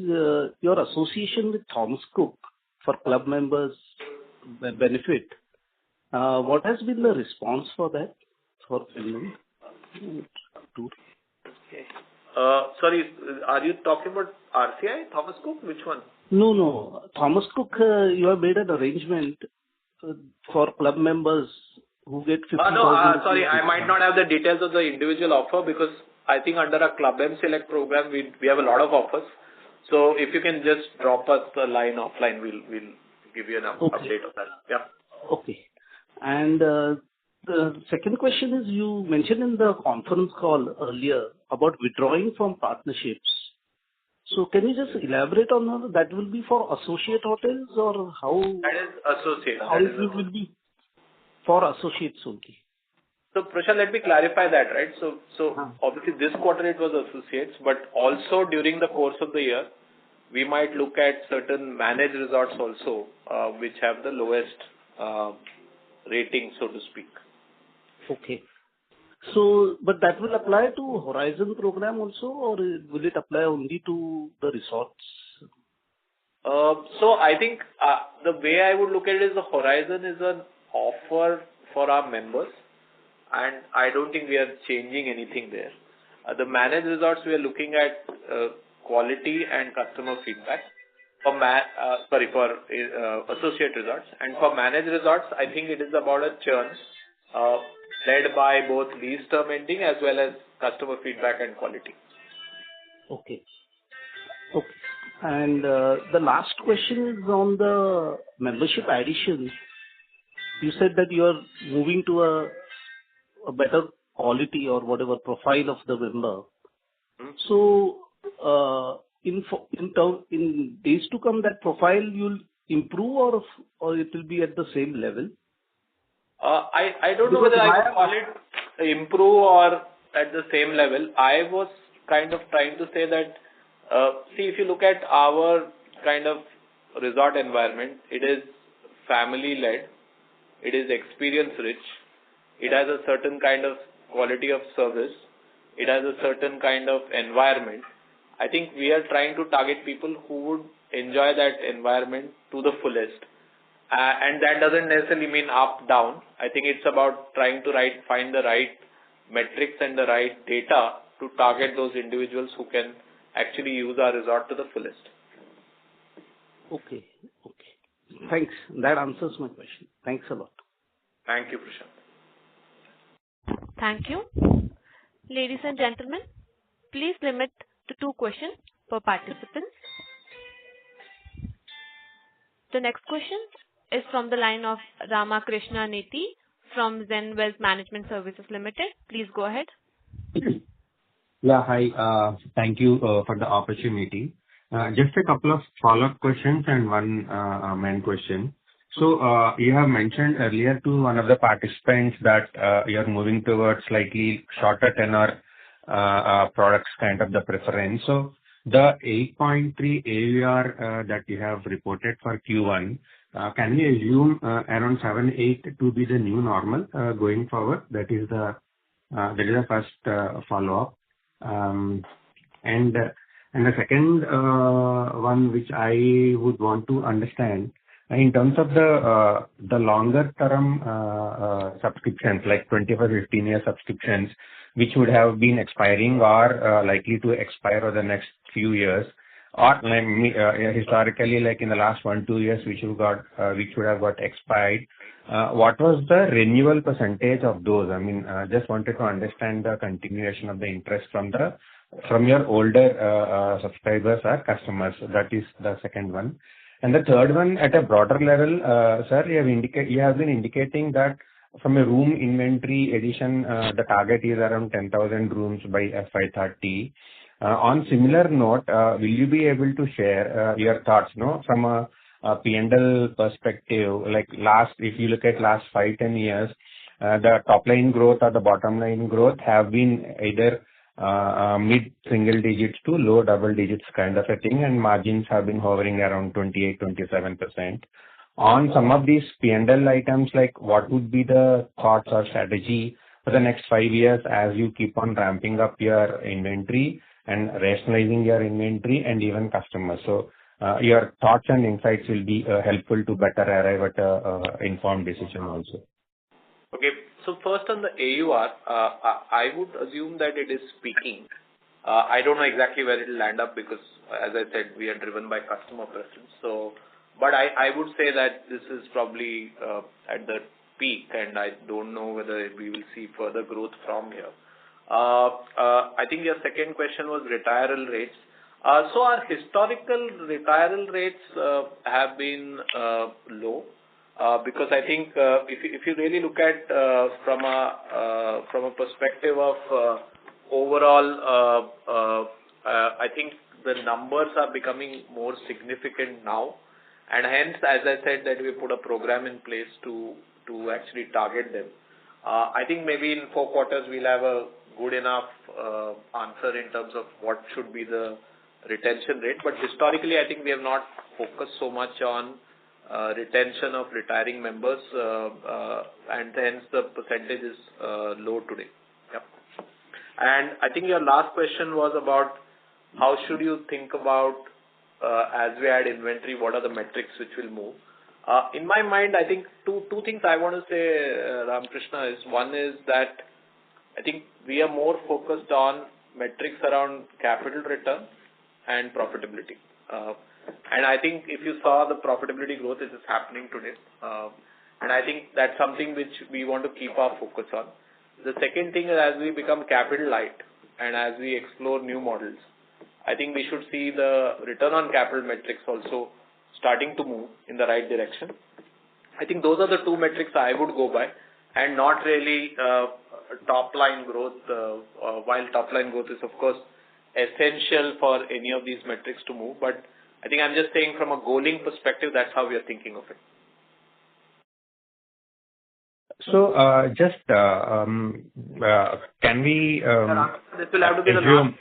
your association with Thomas Cook for club members benefit. What has been the response for that for Finland? Okay. Sorry, are you talking about RCI, Thomas Cook? Which one? No. Thomas Cook, you have made an arrangement for club members who get 50,000. Sorry, I might not have the details of the individual offer because I think under a Club M Select program, we have a lot of offers. So if you can just drop us the line offline, we'll give you an update on that. Yeah. Okay. And the second question is, you mentioned in the conference call earlier about withdrawing from partnerships. So can you just elaborate on that? Will be for associate hotels or how? That is associate. How it will be for associates only? So Prashant, let me clarify that, right? So obviously this quarter it was associates, but also during the course of the year, we might look at certain managed resorts also, which have the lowest rating, so to speak. Okay. So, but that will apply to Horizon program also, or will it apply only to the resorts? So I think the way I would look at it is the Horizon is an offer for our members, and I don't think we are changing anything there. The managed resorts, we are looking at quality and customer feedback. For associate resorts, and for managed resorts, I think it is about a churn led by both lease term ending as well as customer feedback and quality. Okay. And the last question is on the membership additions. You said that you are moving to a better quality or whatever profile of the member. So in days to come, that profile you'll improve or it will be at the same level? I don't know whether I would call it improve or at the same level. I was kind of trying to say that, see, if you look at our kind of resort environment, it is family-led, it is experience-rich, it has a certain kind of quality of service, it has a certain kind of environment. I think we are trying to target people who would enjoy that environment to the fullest. And that doesn't necessarily mean up, down. I think it's about trying to find the right metrics and the right data to target those individuals who can actually use our resort to the fullest. Okay. Thanks. That answers my question. Thanks a lot. Thank you, Prashant. Thank you. Ladies and gentlemen, please limit to 2 questions per participant. The next question is from the line of Ramakrishna Neti from Zen Wealth Management Services Limited. Please go ahead. Yeah, hi. Thank you for the opportunity. Just a couple of follow-up questions and one main question. So you have mentioned earlier to one of the participants that you are moving towards slightly shorter tenor products, kind of the preference. So the 8.3 AUR that you have reported for Q1, Can we assume around 7-8 to be the new normal going forward? That is the first follow-up. And the second one, which I would want to understand, in terms of the longer term subscriptions, like 25-15-year subscriptions, which would have been expiring or likely to expire over the next few years, or historically, like in the last 1-2 years, which would have got expired. What was the renewal percentage of those? I mean, just wanted to understand the continuation of the interest from your older subscribers or customers. That is the second one. And the third one, at a broader level, sir, you have been indicating that from a room inventory addition, the target is around 10,000 rooms by FY30. On similar note, will you be able to share your thoughts, from a P&L perspective, like if you look at last 5-10 years, the top line growth or the bottom line growth have been either mid-single digits to low double digits kind of a thing, and margins have been hovering around 28-27%. On some of these P&L items, like what would be the thoughts or strategy for the next 5 years as you keep on ramping up your inventory and rationalizing your inventory and even customers? So your thoughts and insights will be helpful to better arrive at a informed decision also. Okay. So first on the AUR, I would assume that it is peaking. I don't know exactly where it will land up because, as I said, we are driven by customer preference. So, but I would say that this is probably at the peak, and I don't know whether we will see further growth from here. I think your second question was retiral rates. So our historical retiral rates have been low. Because I think if you really look at from a perspective of overall, I think the numbers are becoming more significant now, and hence, as I said, that we put a program in place to actually target them. I think maybe in 4 quarters we'll have a good enough answer in terms of what should be the retention rate. But historically, I think we have not focused so much on retention of retiring members, and hence the percentage is low today. Yep. And I think your last question was about how should you think about as we add inventory, what are the metrics which will move? In my mind, I think two things I want to say, Ramakrishna, is one is that I think we are more focused on metrics around capital return and profitability. And I think if you saw the profitability growth, it is happening today. And I think that's something which we want to keep our focus on. The second thing is, as we become capital light and as we explore new models, I think we should see the return on capital metrics also starting to move in the right direction. I think those are the two metrics I would go by, and not really top line growth, while top line growth is of course essential for any of these metrics to move. But I think I'm just saying from a goaling perspective, that's how we are thinking of it. So, can we this will have to be the last.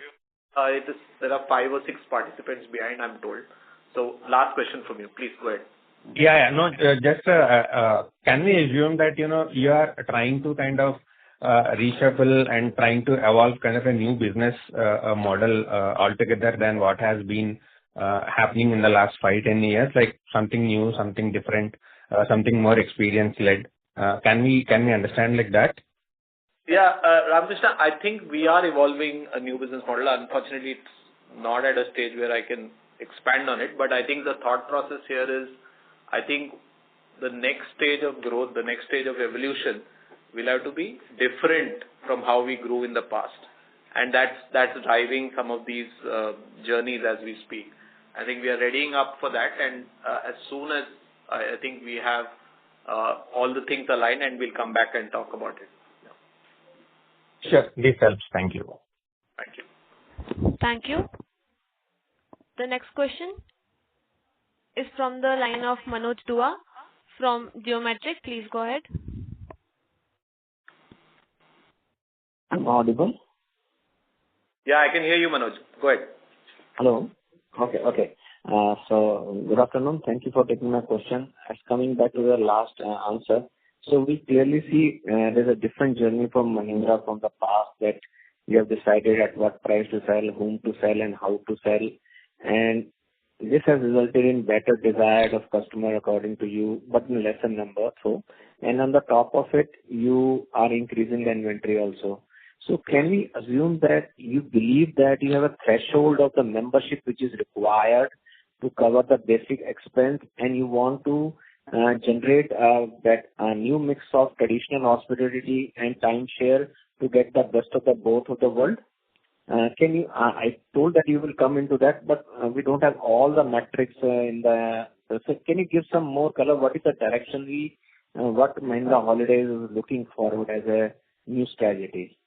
There are 5 or 6 participants behind, I'm told. So, last question from you. Please go ahead. No, can we assume that, you are trying to kind of reshuffle and trying to evolve kind of a new business model altogether than what has been happening in the last 5-10 years, like something new, something different, something more experience-led? Can we understand like that? Yeah, Ramakrishna, I think we are evolving a new business model. Unfortunately, it's not at a stage where I can expand on it, but I think the thought process here is, I think the next stage of growth, the next stage of evolution will have to be different from how we grew in the past. And that's driving some of these journeys as we speak. I think we are readying up for that, and as soon as I think we have all the things aligned, and we'll come back and talk about it. Yeah. Sure, this helps. Thank you. Thank you. Thank you. The next question is from the line of Manoj Dua from Geometric. Please go ahead. I'm audible? Yeah, I can hear you, Manoj. Go ahead. Hello. Okay. So good afternoon. Thank you for taking my question. As coming back to the last answer, so we clearly see there's a different journey from Mahindra from the past, that you have decided at what price to sell, whom to sell, and how to sell. And this has resulted in better desired of customer according to you, but in lesser number. So, and on the top of it, you are increasing the inventory also. So can we assume that you believe that you have a threshold of the membership which is required to cover the basic expense, and you want to generate that new mix of traditional hospitality and timeshare to get the best of the both of the world? Can you? I told that you will come into that, but we don't have all the metrics in the. So can you give some more color? What is the direction what Mahindra Holidays is looking forward as a new strategy?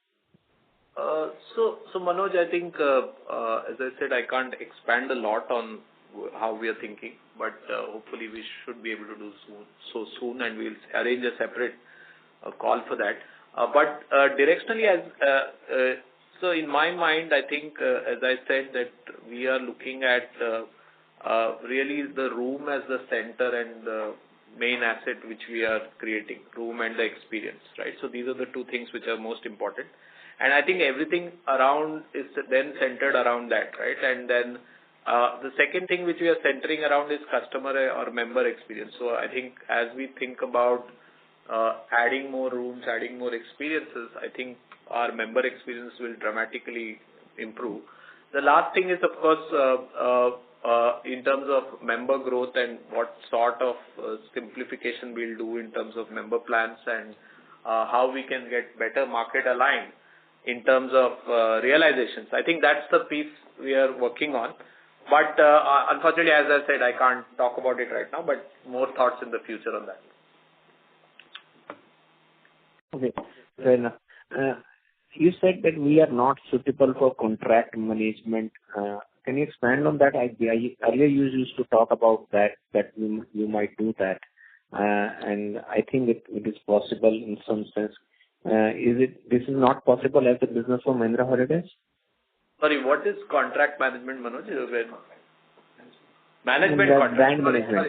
So Manoj, I think, as I said, I can't expand a lot on how we are thinking, but hopefully we should be able to do soon, and we'll arrange a separate call for that. But directionally, so in my mind, I think, as I said, that we are looking at really the room as the center and the main asset which we are creating, room and the experience, right? So these are the two things which are most important. And I think everything around is then centered around that, right? And then the second thing which we are centering around is customer or member experience. So I think as we think about adding more rooms, adding more experiences, I think our member experience will dramatically improve. The last thing is, of course, in terms of member growth and what sort of simplification we'll do in terms of member plans and how we can get better market aligned in terms of realizations. I think that's the piece we are working on. But unfortunately, as I said, I can't talk about it right now, but more thoughts in the future on that. Okay, fair enough. You said that we are not suitable for contract management. Can you expand on that? Earlier you used to talk about that you might do that. And I think it is possible in some sense. This is not possible as a business for Mahindra Holidays? Sorry, what is contract management, Manoj? Management contracts. Brand management.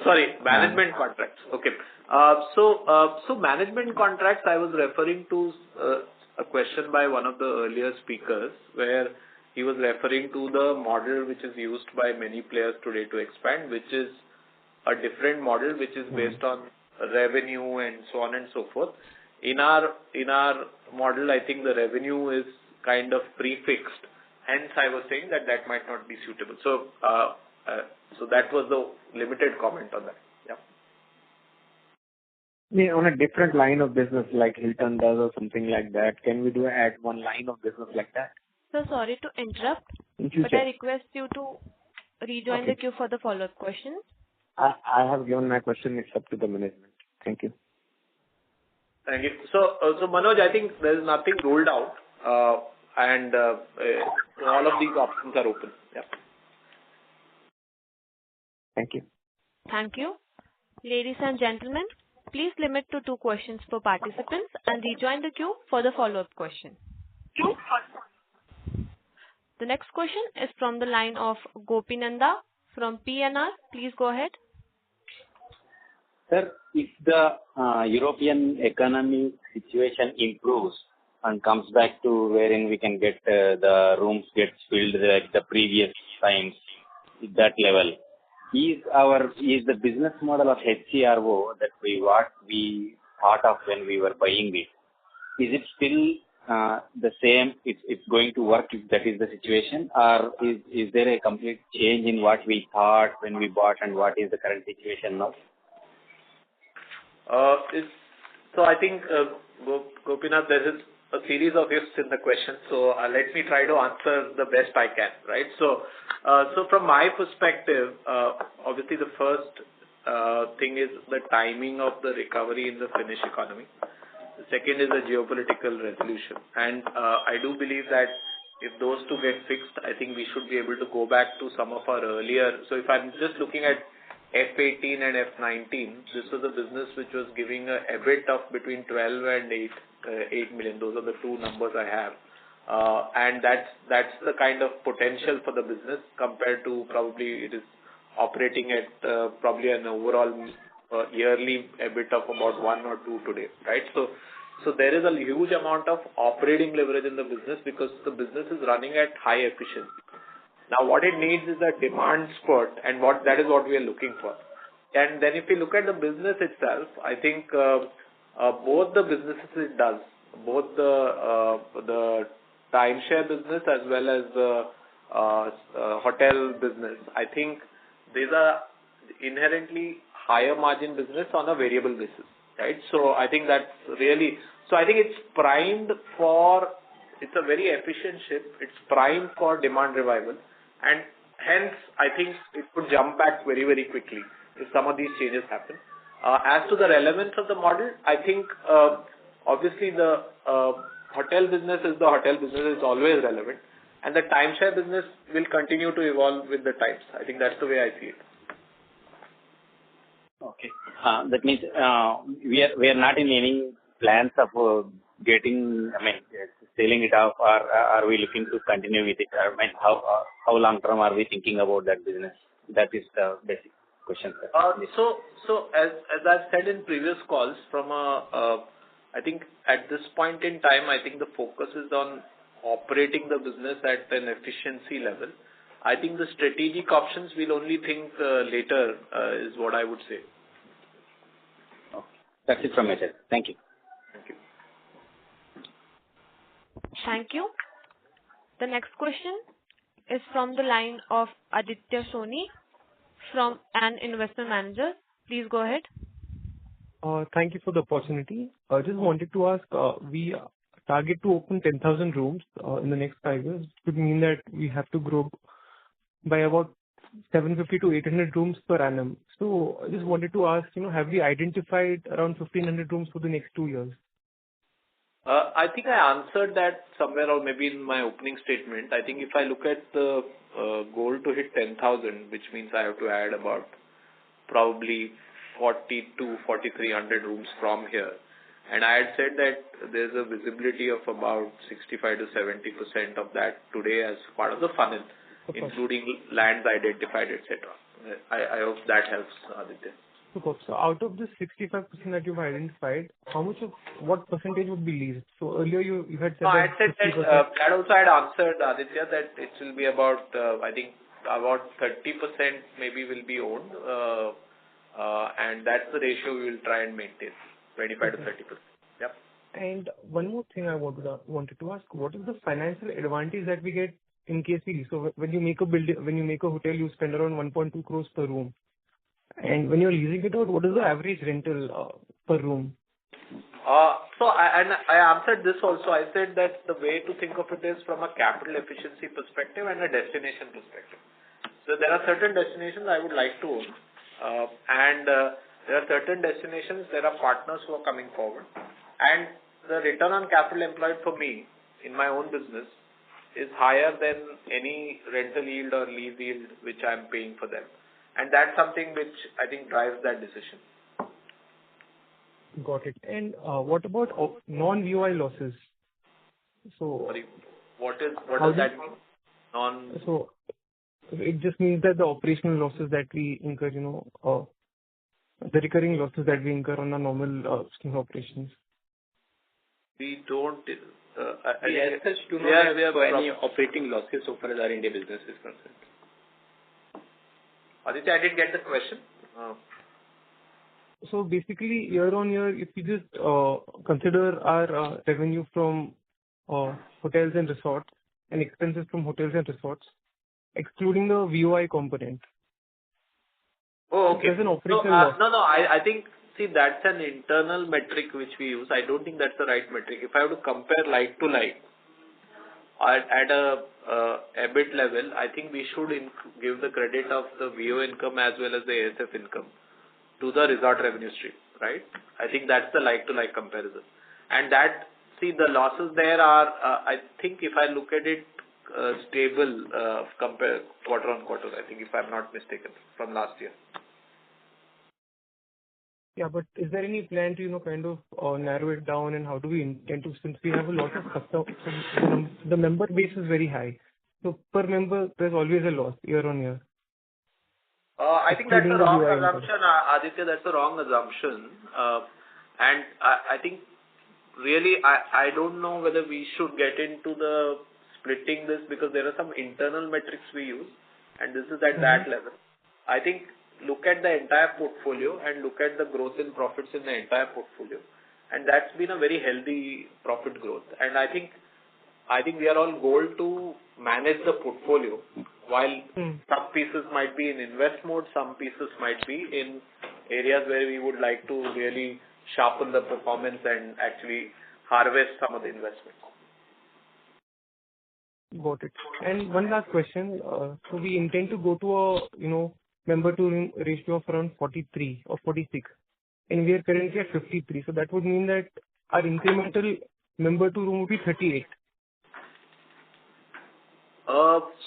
Sorry, management contracts. Okay. So management contracts, I was referring to a question by one of the earlier speakers where he was referring to the model which is used by many players today to expand, which is a different model which is based on revenue and so on and so forth. In our model, I think the revenue is kind of prefixed. Hence, I was saying that might not be suitable. So, so that was the limited comment on that. Yeah. On a different line of business like Hilton does or something like that, can we add one line of business like that? So sorry to interrupt, but I request you to rejoin the queue for the follow-up question. I have given my question. It's up to the management. Thank you. Thank you. So Manoj, I think there is nothing ruled out, and all of these options are open. Yeah. Thank you. Thank you. Ladies and gentlemen, please limit to 2 questions per participants and rejoin the queue for the follow-up question. The next question is from the line of Gopinanda from PNR. Please go ahead. Sir, if the European economy situation improves and comes back to wherein we can get the rooms get filled like the previous times, that level, is the business model of HCRO that we thought of when we were buying it, is it still the same? It's going to work if that is the situation, or is there a complete change in what we thought when we bought and what is the current situation now? So I think, Gopinath, there is a series of ifs in the question. So let me try to answer the best I can, right? So from my perspective, obviously the first thing is the timing of the recovery in the Finnish economy. The second is the geopolitical resolution. And I do believe that if those two get fixed, I think we should be able to go back to some of our earlier. So if I'm just looking at F18 and F19, this was a business which was giving a EBIT of between 12 and 8 million. Those are the two numbers I have. And that's the kind of potential for the business compared to probably it is operating at probably an overall yearly EBIT of about 1 or 2 today, right? So there is a huge amount of operating leverage in the business because the business is running at high efficiency. Now, what it needs is a demand spurt, and that is what we are looking for. And then if you look at the business itself, I think both the businesses it does, both the timeshare business as well as the hotel business, I think these are inherently higher margin business on a variable basis, right? So I think that's really, so I think it's primed for, it's a very efficient ship. It's primed for demand revival, and hence I think it could jump back very, very quickly if some of these changes happen. As to the relevance of the model, I think obviously the hotel business is always relevant, and the timeshare business will continue to evolve with the times. I think that's the way I see it. Okay. That means we are not in any plans of selling it off, or are we looking to continue with it? I mean, how long term are we thinking about that business? That is the basic question, sir. So as I've said in previous calls, I think at this point in time, I think the focus is on operating the business at an efficiency level. I think the strategic options we'll only think later is what I would say. Okay. That's it from my side. Thank you. Thank you. Thank you. The next question is from the line of Aditya Soni from an investment manager. Please go ahead. Thank you for the opportunity. I just wanted to ask, we target to open 10,000 rooms in the next 5 years. It would mean that we have to grow by about 750 to 800 rooms per annum. So I just wanted to ask, have we identified around 1,500 rooms for the next 2 years? I think I answered that somewhere or maybe in my opening statement. I think if I look at the goal to hit 10,000, which means I have to add about probably 40 to 4,300 rooms from here. And I had said that there's a visibility of about 65 to 70% of that today as part of the funnel, including lands identified, etc. I hope that helps, Aditya. So out of the 65% that you've identified, what percentage would be leased? So earlier you had said I said that also I had answered, Aditya, that it will be about, I think about 30% maybe will be owned, and that's the ratio we will try and maintain, 25 to 30%. Yep. And one more thing I wanted to ask, what is the financial advantage that we get in case we lease? So when you make a hotel, you spend around 1.2 crores per room. And when you're leasing it out, what is the average rental per room? So I answered this also. I said that the way to think of it is from a capital efficiency perspective and a destination perspective. So there are certain destinations I would like to own, and there are certain destinations, there are partners who are coming forward, and the return on capital employed for me in my own business is higher than any rental yield or lease yield which I'm paying for them. And that's something which I think drives that decision. Got it. And what about non-VOI losses? So sorry, what does that mean? So it just means that the operational losses that we incur, the recurring losses that we incur on a normal operations. We don't. We as such do not have any operating losses so far as our India business is concerned. Aditya, I didn't get the question. So basically, year on year, if you just consider our revenue from hotels and resorts and expenses from hotels and resorts, excluding the VOI component. Oh, okay. There's an operational loss. No. I think, see, that's an internal metric which we use. I don't think that's the right metric. If I have to compare like to like, at a EBIT level, I think we should give the credit of the VO income as well as the ASF income to the resort revenue stream, right? I think that's the like-to-like comparison. And that, see, the losses there are, I think if I look at it, stable compare quarter on quarter, I think if I'm not mistaken, from last year. Yeah, but is there any plan to, kind of narrow it down, and how do we intend to, since we have a lot of customers, so the member base is very high. So per member, there's always a loss year on year, I think that's a excluding the wrong UI income. assumption, Aditya. That's a wrong assumption. And I think really, I don't know whether we should get into the splitting this, because there are some internal metrics we use, and this is at that level. I think look at the entire portfolio and look at the growth in profits in the entire portfolio, and that's been a very healthy profit growth. And I think we are all goal to manage the portfolio, while some pieces might be in invest mode, some pieces might be in areas where we would like to really sharpen the performance and actually harvest some of the investments. Got it. And one last question. So we intend to go to a, member to room ratio of around 43 or 46, and we are currently at 53. So that would mean that our incremental member to room would be 38.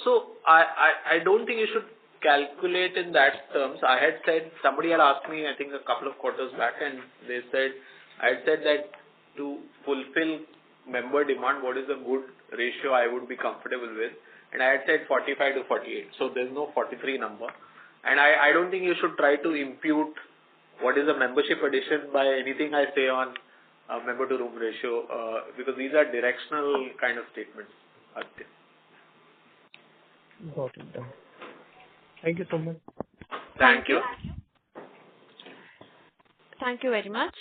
So I don't think you should calculate in that terms. I had said, somebody had asked me, I think a couple of quarters back, and I had said that to fulfill member demand, what is a good ratio I would be comfortable with, and I had said 45 to 48. So there's no 43 number, and I don't think you should try to impute what is a membership addition by anything I say on member to room ratio, because these are directional kind of statements. Got it. Done. Thank you so much. Thank you. Thank you very much.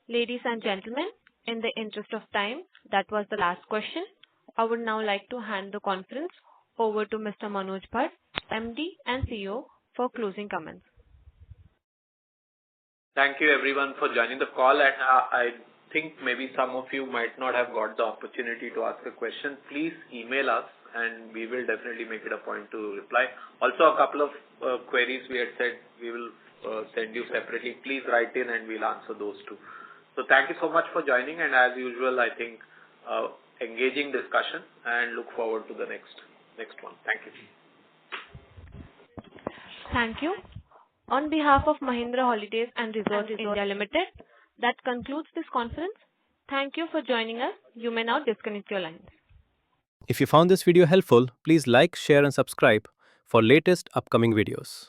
Ladies and gentlemen, in the interest of time, that was the last question. I would now like to hand the conference over to Mr. Manoj Bhat, MD and CEO, for closing comments. Thank you everyone for joining the call, and I think maybe some of you might not have got the opportunity to ask a question. Please email us, and we will definitely make it a point to reply. Also, a couple of queries we had said we will send you separately. Please write in and we'll answer those too. So thank you so much for joining, and as usual, I think engaging discussion, and look forward to the next one. Thank you. Thank you. On behalf of Mahindra Holidays and Resorts India Limited, that concludes this conference. Thank you for joining us. You may now disconnect your lines. If you found this video helpful, please like, share and subscribe for latest upcoming videos.